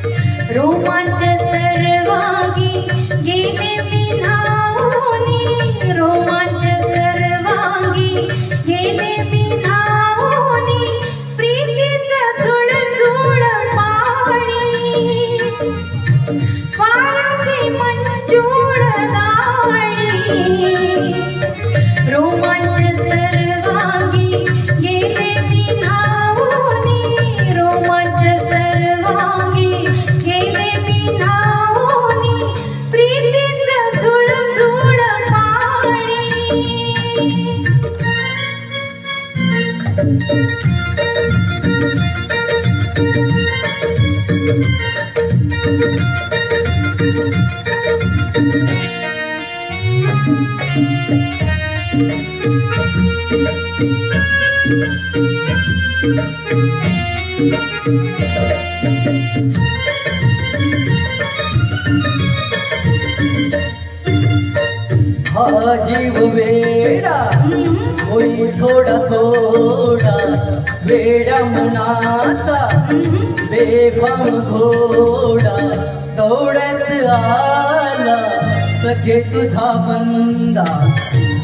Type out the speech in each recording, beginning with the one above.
रोमांच सर्वांगी गेले विधावनी, रोमांच सर्वांगी गेले विधावनी, प्रीतीचं झुळझुळ पाणी, पायाची मंजूळ गाणी, रोमांच सर्वांगी गेले विधावनी, रोमांच सर्वांगी गेले विधावनी, प्रीतीचं झुळझुळ पाणी. हा जीव वेडा होई थोडा थोडा, वेडा मनाचा बेफाम घोडा, दौडत आला सखे तुझा बंदा,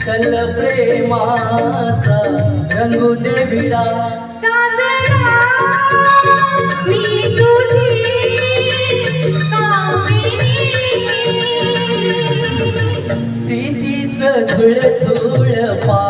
कल प्रेमाचा रंगू दे विडा. साजना मी तुझी कामिनी, प्रीतीचं झुळझुळ पा